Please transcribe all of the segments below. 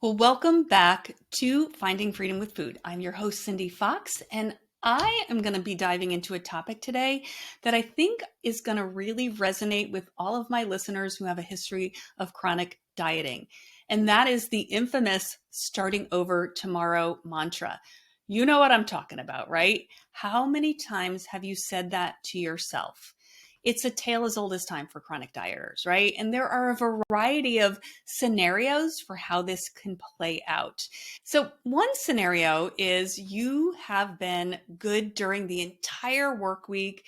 Well, welcome back to Finding Freedom with Food. I'm your host, Cindy Fox, and I am going to be diving into a topic today that I think is going to really resonate with all of my listeners who have a history of chronic dieting. And that is the infamous starting over tomorrow mantra. You know what I'm talking about, right? How many times have you said that to yourself? It's a tale as old as time for chronic dieters, right? And there are a variety of scenarios for how this can play out. So, one scenario is you have been good during the entire work week,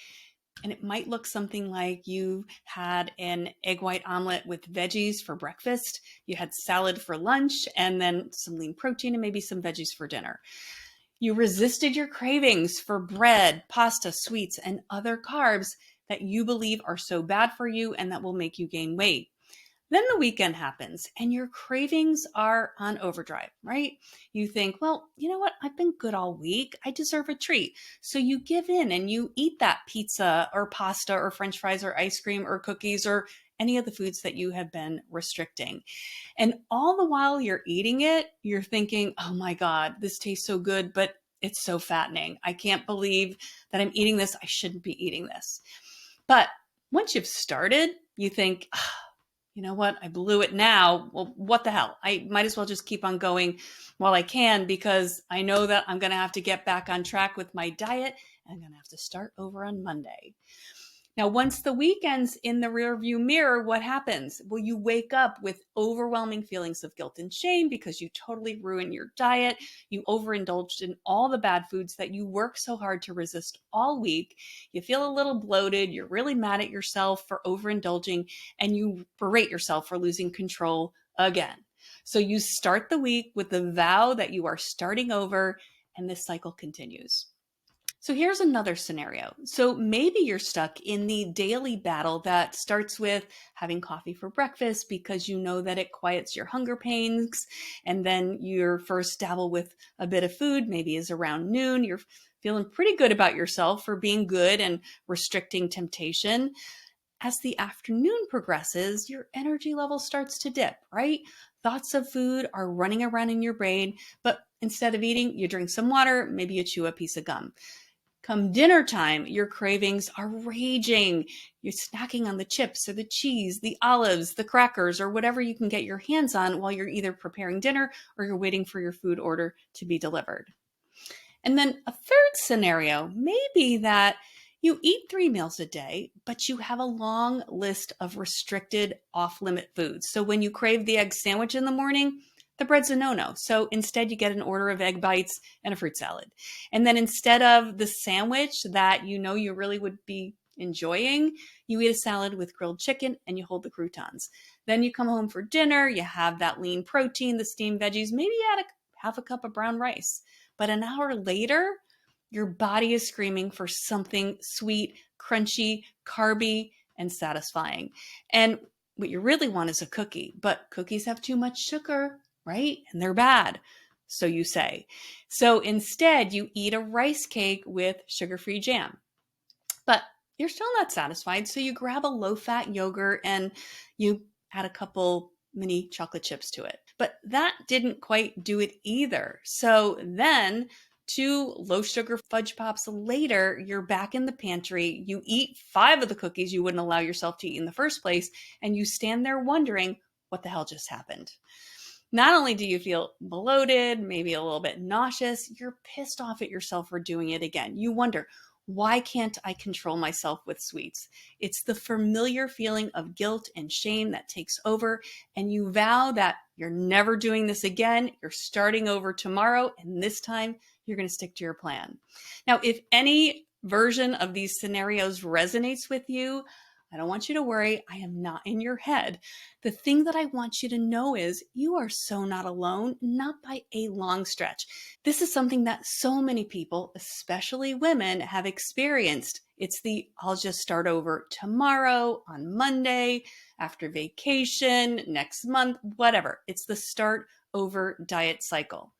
and it might look something like you had an egg white omelet with veggies for breakfast, you had salad for lunch, and then some lean protein and maybe some veggies for dinner. You resisted your cravings for bread, pasta, sweets, and other carbs that you believe are so bad for you and that will make you gain weight. Then the weekend happens and your cravings are on overdrive, right? You think, well, you know what? I've been good all week. I deserve a treat. So you give in and you eat that pizza or pasta or french fries or ice cream or cookies or any of the foods that you have been restricting. And all the while you're eating it, you're thinking, oh my God, this tastes so good, but it's so fattening. I can't believe that I'm eating this. I shouldn't be eating this. But once you've started, you think, you know what? I blew it now. Well, what the hell? I might as well just keep on going while I can because I know that I'm going to have to get back on track with my diet and I'm going to have to start over on Monday. Now, once the weekend's in the rearview mirror, what happens? Well, you wake up with overwhelming feelings of guilt and shame because you totally ruined your diet. You overindulged in all the bad foods that you work so hard to resist all week. You feel a little bloated. You're really mad at yourself for overindulging, and you berate yourself for losing control again. So you start the week with the vow that you are starting over, and this cycle continues. So here's another scenario. So maybe you're stuck in the daily battle that starts with having coffee for breakfast because you know that it quiets your hunger pains. And then your first dabble with a bit of food maybe is around noon. You're feeling pretty good about yourself for being good and restricting temptation. As the afternoon progresses, your energy level starts to dip, right? Thoughts of food are running around in your brain, but instead of eating, you drink some water, maybe you chew a piece of gum. Come dinner time, your cravings are raging. You're snacking on the chips or the cheese, the olives, the crackers, or whatever you can get your hands on while you're either preparing dinner or you're waiting for your food order to be delivered. And then a third scenario may be that you eat 3 meals a day, but you have a long list of restricted off-limit foods. So when you crave the egg sandwich in the morning, the bread's a no-no. So instead you get an order of egg bites and a fruit salad. And then instead of the sandwich that you know you really would be enjoying, you eat a salad with grilled chicken and you hold the croutons. Then you come home for dinner, you have that lean protein, the steamed veggies, maybe you add half a cup of brown rice. But an hour later, your body is screaming for something sweet, crunchy, carby, and satisfying. And what you really want is a cookie, but cookies have too much sugar, right? And they're bad, so you say. So instead, you eat a rice cake with sugar-free jam. But you're still not satisfied, so you grab a low-fat yogurt and you add a couple mini chocolate chips to it. But that didn't quite do it either. So then 2 low-sugar fudge pops later, you're back in the pantry. You eat 5 of the cookies you wouldn't allow yourself to eat in the first place, and you stand there wondering, what the hell just happened? Not only do you feel bloated, maybe a little bit nauseous, you're pissed off at yourself for doing it again. You wonder, why can't I control myself with sweets? It's the familiar feeling of guilt and shame that takes over, and you vow that you're never doing this again. You're starting over tomorrow, and this time you're going to stick to your plan. Now, if any version of these scenarios resonates with you, I don't want you to worry. I am not in your head. The thing that I want you to know is you are so not alone, not by a long stretch. This is something that so many people, especially women, have experienced. It's the I'll just start over tomorrow, on Monday, after vacation, next month, whatever. It's the start over diet cycle.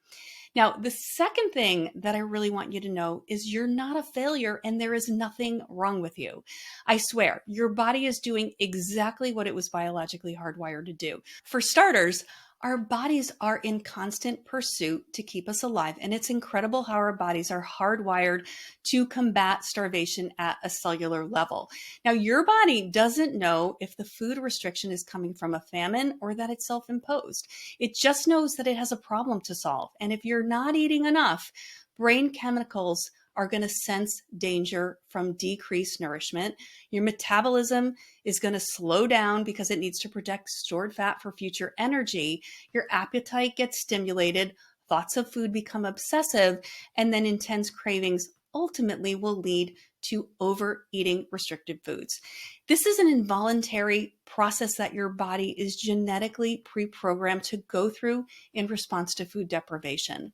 Now, the second thing that I really want you to know is you're not a failure and there is nothing wrong with you. I swear, your body is doing exactly what it was biologically hardwired to do. For starters, Our bodies are in constant pursuit to keep us alive, and it's incredible how our bodies are hardwired to combat starvation at a cellular level. Now, your body doesn't know if the food restriction is coming from a famine or that it's self imposed. It just knows that it has a problem to solve. And if you're not eating enough, brain chemicals are going to sense danger from decreased nourishment. Your metabolism is going to slow down because it needs to protect stored fat for future energy. Your appetite gets stimulated, thoughts of food become obsessive, and then intense cravings ultimately will lead to overeating restricted foods. This is an involuntary process that your body is genetically pre-programmed to go through in response to food deprivation.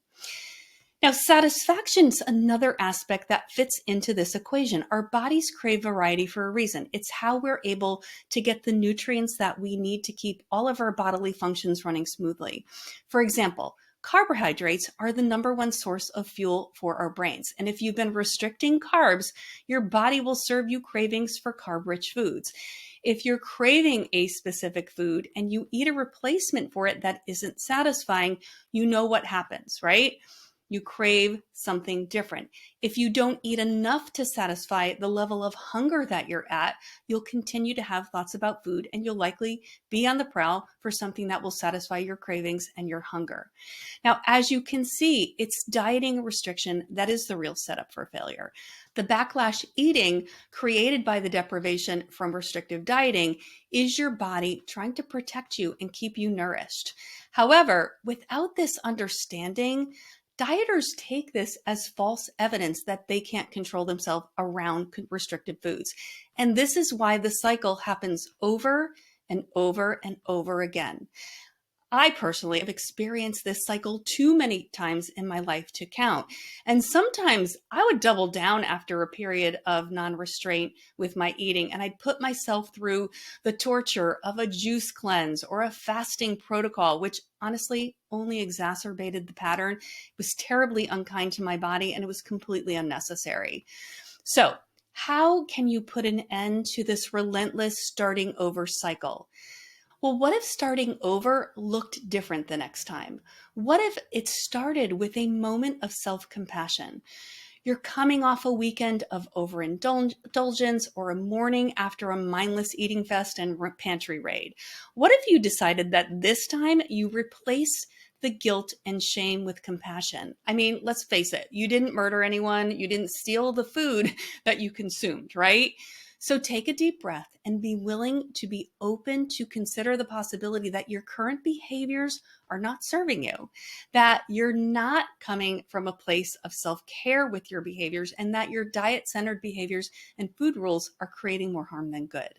Now, satisfaction's another aspect that fits into this equation. Our bodies crave variety for a reason. It's how we're able to get the nutrients that we need to keep all of our bodily functions running smoothly. For example, carbohydrates are the number one source of fuel for our brains. And if you've been restricting carbs, your body will serve you cravings for carb-rich foods. If you're craving a specific food and you eat a replacement for it that isn't satisfying, you know what happens, right? You crave something different. If you don't eat enough to satisfy the level of hunger that you're at, you'll continue to have thoughts about food and you'll likely be on the prowl for something that will satisfy your cravings and your hunger. Now, as you can see, it's dieting restriction that is the real setup for failure. The backlash eating created by the deprivation from restrictive dieting is your body trying to protect you and keep you nourished. However, without this understanding, dieters take this as false evidence that they can't control themselves around restricted foods. And this is why the cycle happens over and over and over again. I personally have experienced this cycle too many times in my life to count. And sometimes I would double down after a period of non-restraint with my eating, and I'd put myself through the torture of a juice cleanse or a fasting protocol, which honestly only exacerbated the pattern. It was terribly unkind to my body, and it was completely unnecessary. So, how can you put an end to this relentless starting over cycle? Well, what if starting over looked different the next time? What if it started with a moment of self-compassion? You're coming off a weekend of overindulgence or a morning after a mindless eating fest and pantry raid. What if you decided that this time you replace the guilt and shame with compassion? I mean, let's face it, you didn't murder anyone, you didn't steal the food that you consumed, right? So take a deep breath and be willing to be open to consider the possibility that your current behaviors are not serving you, that you're not coming from a place of self-care with your behaviors, and that your diet-centered behaviors and food rules are creating more harm than good.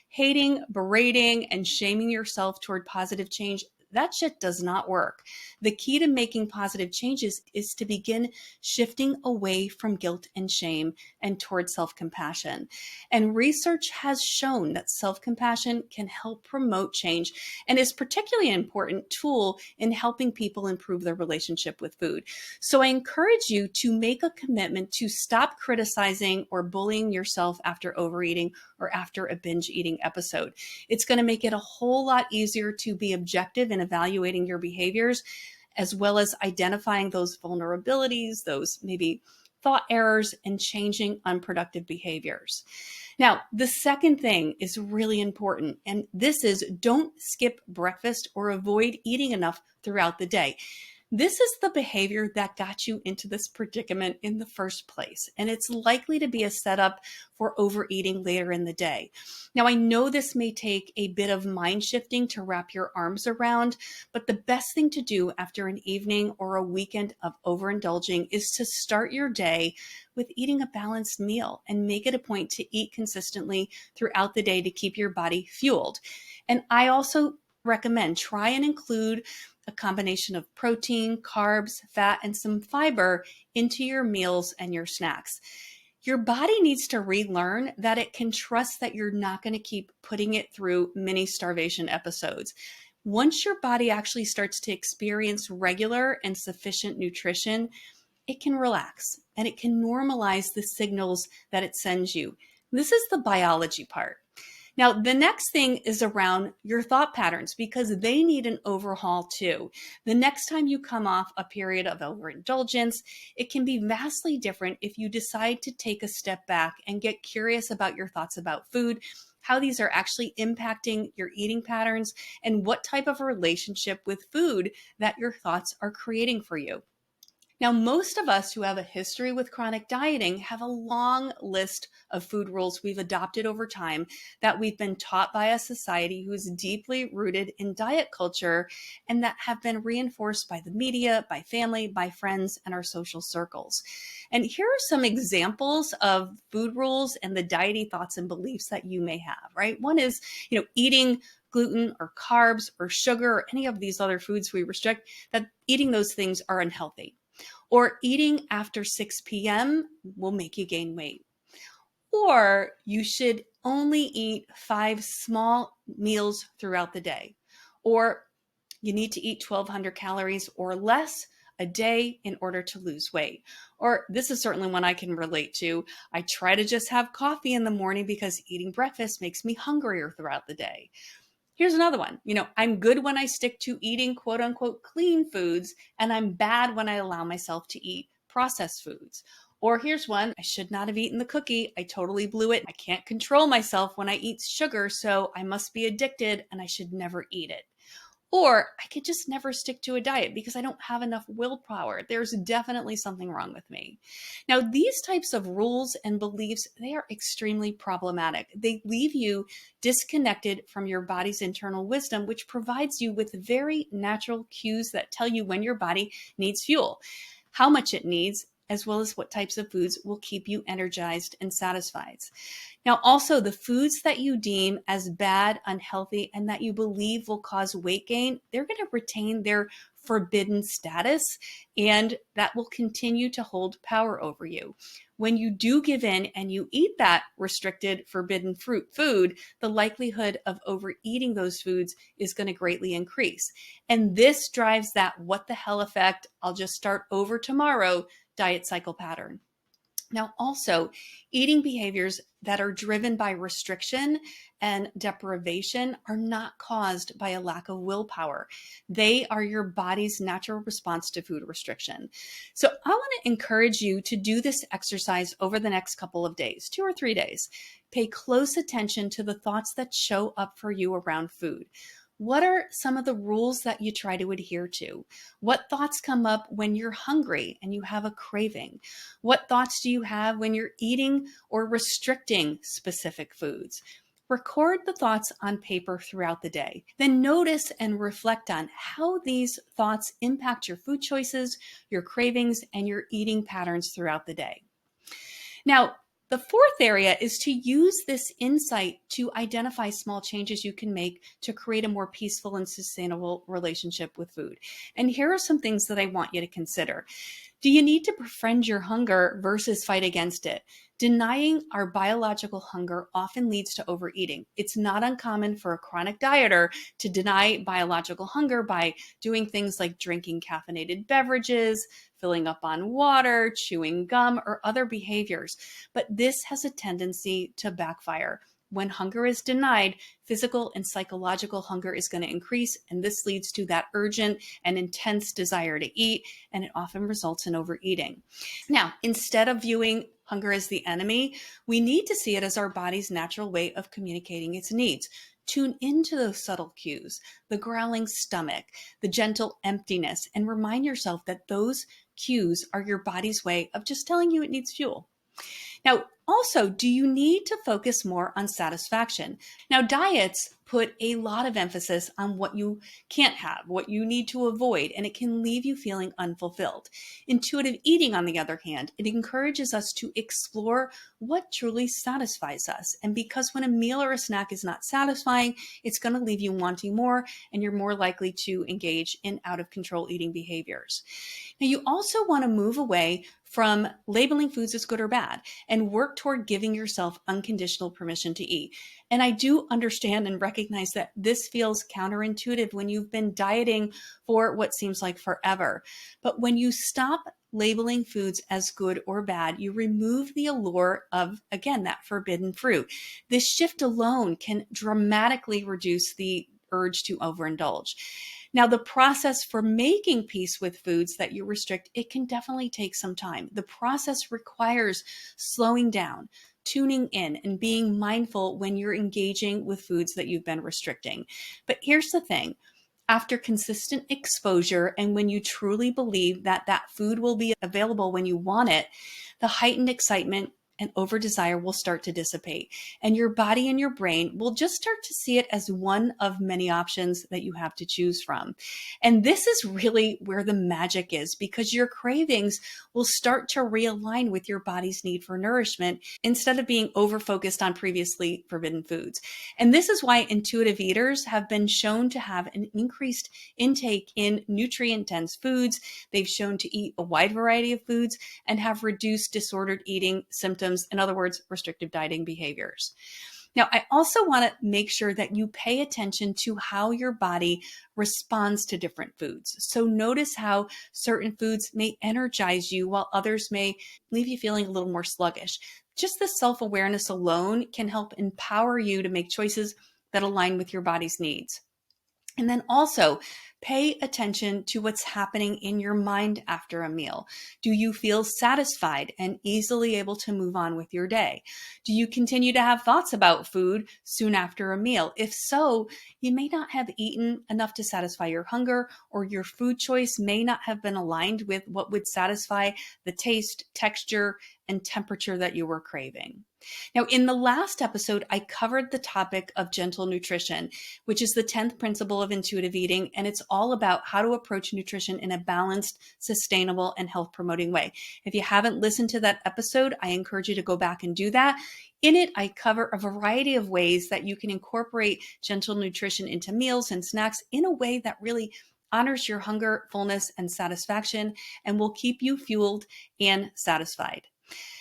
Hating, berating, and shaming yourself toward positive change, that shit does not work. The key to making positive changes is to begin shifting away from guilt and shame and toward self-compassion. And research has shown that self-compassion can help promote change and is particularly an important tool in helping people improve their relationship with food. So I encourage you to make a commitment to stop criticizing or bullying yourself after overeating or after a binge eating episode. It's going to make it a whole lot easier to be objective in evaluating your behaviors, as well as identifying those vulnerabilities, those maybe thought errors, and changing unproductive behaviors. Now, the second thing is really important, and this is don't skip breakfast or avoid eating enough throughout the day. This is the behavior that got you into this predicament in the first place, and it's likely to be a setup for overeating later in the day. Now, I know this may take a bit of mind shifting to wrap your arms around, but the best thing to do after an evening or a weekend of overindulging is to start your day with eating a balanced meal and make it a point to eat consistently throughout the day to keep your body fueled. And I also recommend try and include a combination of protein, carbs, fat, and some fiber into your meals and your snacks. Your body needs to relearn that it can trust that you're not going to keep putting it through mini starvation episodes. Once your body actually starts to experience regular and sufficient nutrition, it can relax and it can normalize the signals that it sends you. This is the biology part. Now, the next thing is around your thought patterns because they need an overhaul too. The next time you come off a period of overindulgence, it can be vastly different if you decide to take a step back and get curious about your thoughts about food, how these are actually impacting your eating patterns, and what type of relationship with food that your thoughts are creating for you. Now, most of us who have a history with chronic dieting have a long list of food rules we've adopted over time that we've been taught by a society who is deeply rooted in diet culture and that have been reinforced by the media, by family, by friends, and our social circles. And here are some examples of food rules and the diety thoughts and beliefs that you may have, right? One is, eating gluten or carbs or sugar or any of these other foods we restrict, that eating those things are unhealthy. Or eating after 6 p.m. will make you gain weight. Or you should only eat 5 small meals throughout the day. Or you need to eat 1,200 calories or less a day in order to lose weight. Or this is certainly one I can relate to. I try to just have coffee in the morning because eating breakfast makes me hungrier throughout the day. Here's another one. I'm good when I stick to eating quote unquote clean foods, and I'm bad when I allow myself to eat processed foods. Or here's one. I should not have eaten the cookie. I totally blew it. I can't control myself when I eat sugar, so I must be addicted and I should never eat it. Or I could just never stick to a diet because I don't have enough willpower. There's definitely something wrong with me. Now, these types of rules and beliefs, they are extremely problematic. They leave you disconnected from your body's internal wisdom, which provides you with very natural cues that tell you when your body needs fuel, how much it needs, as well as what types of foods will keep you energized and satisfied. Now, also the foods that you deem as bad, unhealthy, and that you believe will cause weight gain, they're going to retain their forbidden status, and that will continue to hold power over you. When you do give in and you eat that restricted, forbidden food, the likelihood of overeating those foods is going to greatly increase. And this drives that what the hell effect, I'll just start over tomorrow diet cycle pattern. Now, also, eating behaviors that are driven by restriction and deprivation are not caused by a lack of willpower. They are your body's natural response to food restriction. So I want to encourage you to do this exercise over the next couple of days, 2 or 3 days. Pay close attention to the thoughts that show up for you around food. What are some of the rules that you try to adhere to? What thoughts come up when you're hungry and you have a craving? What thoughts do you have when you're eating or restricting specific foods? Record the thoughts on paper throughout the day. Then notice and reflect on how these thoughts impact your food choices, your cravings, and your eating patterns throughout the day. Now, the fourth area is to use this insight to identify small changes you can make to create a more peaceful and sustainable relationship with food. And here are some things that I want you to consider. Do you need to befriend your hunger versus fight against it? Denying our biological hunger often leads to overeating. It's not uncommon for a chronic dieter to deny biological hunger by doing things like drinking caffeinated beverages, filling up on water, chewing gum, or other behaviors. But this has a tendency to backfire. When hunger is denied, physical and psychological hunger is going to increase, and this leads to that urgent and intense desire to eat, and it often results in overeating. Now, instead of viewing hunger as the enemy, we need to see it as our body's natural way of communicating its needs. Tune into those subtle cues, the growling stomach, the gentle emptiness, and remind yourself that those cues are your body's way of just telling you it needs fuel. Now, also, do you need to focus more on satisfaction? Now, diets put a lot of emphasis on what you can't have, what you need to avoid, and it can leave you feeling unfulfilled. Intuitive eating, on the other hand, it encourages us to explore what truly satisfies us. And because when a meal or a snack is not satisfying, it's going to leave you wanting more, and you're more likely to engage in out of control eating behaviors. Now, you also want to move away from labeling foods as good or bad and work toward giving yourself unconditional permission to eat. And I do understand and recognize that this feels counterintuitive when you've been dieting for what seems like forever. But when you stop labeling foods as good or bad, you remove the allure of, again, that forbidden fruit. This shift alone can dramatically reduce the urge to overindulge. Now, the process for making peace with foods that you restrict, it can definitely take some time. The process requires slowing down, tuning in, and being mindful when you're engaging with foods that you've been restricting. But here's the thing. After consistent exposure, and when you truly believe that that food will be available when you want it, the heightened excitement and over desire will start to dissipate. And your body and your brain will just start to see it as one of many options that you have to choose from. And this is really where the magic is, because your cravings will start to realign with your body's need for nourishment instead of being over focused on previously forbidden foods. And this is why intuitive eaters have been shown to have an increased intake in nutrient dense foods. They've shown to eat a wide variety of foods and have reduced disordered eating symptoms. In other words, restrictive dieting behaviors. Now, I also want to make sure that you pay attention to how your body responds to different foods. So notice how certain foods may energize you while others may leave you feeling a little more sluggish. Just the self-awareness alone can help empower you to make choices that align with your body's needs. And then also pay attention to what's happening in your mind after a meal. Do you feel satisfied and easily able to move on with your day? Do you continue to have thoughts about food soon after a meal? If so, you may not have eaten enough to satisfy your hunger, or your food choice may not have been aligned with what would satisfy the taste, texture, and temperature that you were craving. Now, in the last episode, I covered the topic of gentle nutrition, which is the 10th principle of intuitive eating, and it's all about how to approach nutrition in a balanced, sustainable, and health-promoting way. If you haven't listened to that episode, I encourage you to go back and do that. In it, I cover a variety of ways that you can incorporate gentle nutrition into meals and snacks in a way that really honors your hunger, fullness, and satisfaction, and will keep you fueled and satisfied.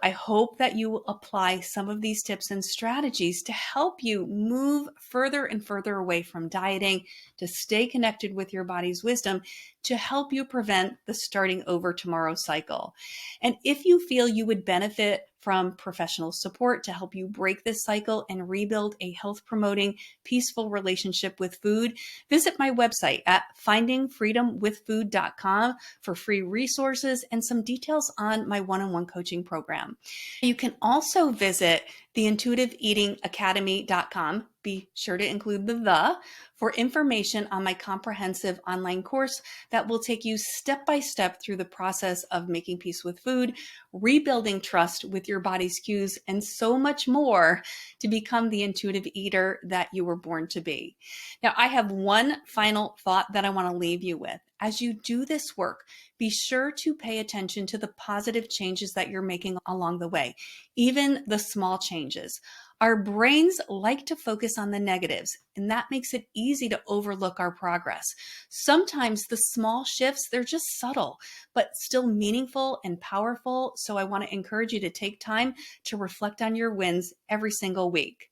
I hope that you will apply some of these tips and strategies to help you move further and further away from dieting, to stay connected with your body's wisdom, to help you prevent the starting over tomorrow cycle. And if you feel you would benefit from professional support to help you break this cycle and rebuild a health-promoting, peaceful relationship with food, visit my website at findingfreedomwithfood.com for free resources and some details on my one-on-one coaching program. You can also visit theintuitiveeatingacademy.com. Be sure to include the for information on my comprehensive online course that will take you step by step through the process of making peace with food, rebuilding trust with your body's cues, and so much more to become the intuitive eater that you were born to be. Now, I have one final thought that I want to leave you with. As you do this work, be sure to pay attention to the positive changes that you're making along the way, even the small changes. Our brains like to focus on the negatives, and that makes it easy to overlook our progress. Sometimes the small shifts, they're just subtle, but still meaningful and powerful. So I want to encourage you to take time to reflect on your wins every single week.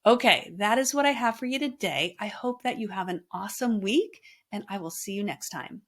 Okay, that is what I have for you today. I hope that you have an awesome week, and I will see you next time.